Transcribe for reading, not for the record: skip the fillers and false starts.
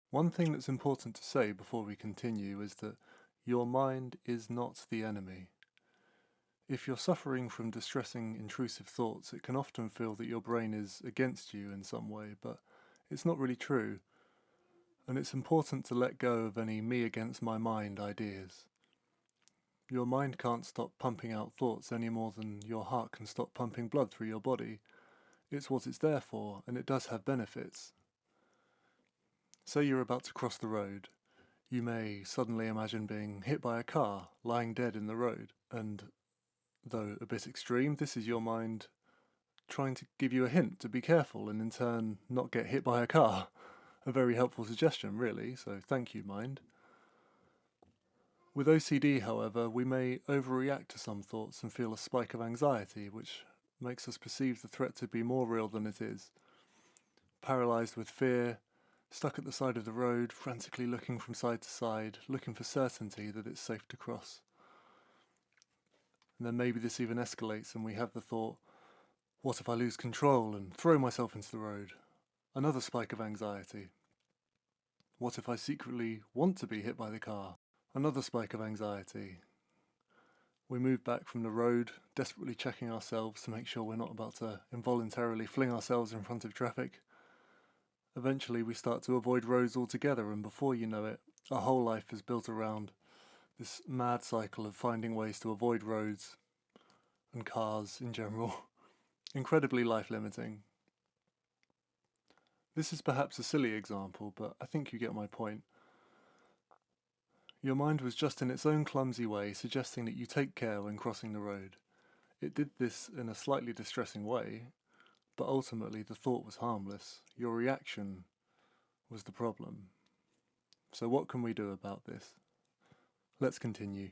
One thing that's important to say before we continue is that your mind is not the enemy. If you're suffering from distressing, intrusive thoughts, it can often feel that your brain is against you in some way, but it's not really true. And it's important to let go of any me against my mind ideas. Your mind can't stop pumping out thoughts any more than your heart can stop pumping blood through your body. It's what it's there for, and it does have benefits. Say you're about to cross the road. You may suddenly imagine being hit by a car, lying dead in the road, and though a bit extreme, this is your mind trying to give you a hint to be careful and in turn not get hit by a car. A very helpful suggestion, really, so thank you, mind. With OCD, however, we may overreact to some thoughts and feel a spike of anxiety, which makes us perceive the threat to be more real than it is. Paralysed with fear, stuck at the side of the road, frantically looking from side to side, looking for certainty that it's safe to cross. And then maybe this even escalates and we have the thought, what if I lose control and throw myself into the road? Another spike of anxiety. What if I secretly want to be hit by the car? Another spike of anxiety. We move back from the road, desperately checking ourselves to make sure we're not about to involuntarily fling ourselves in front of traffic. Eventually we start to avoid roads altogether, and before you know it, our whole life is built around this mad cycle of finding ways to avoid roads and cars in general. Incredibly life-limiting. This is perhaps a silly example, but I think you get my point. Your mind was just in its own clumsy way suggesting that you take care when crossing the road. It did this in a slightly distressing way, but ultimately the thought was harmless. Your reaction was the problem. So what can we do about this? Let's continue.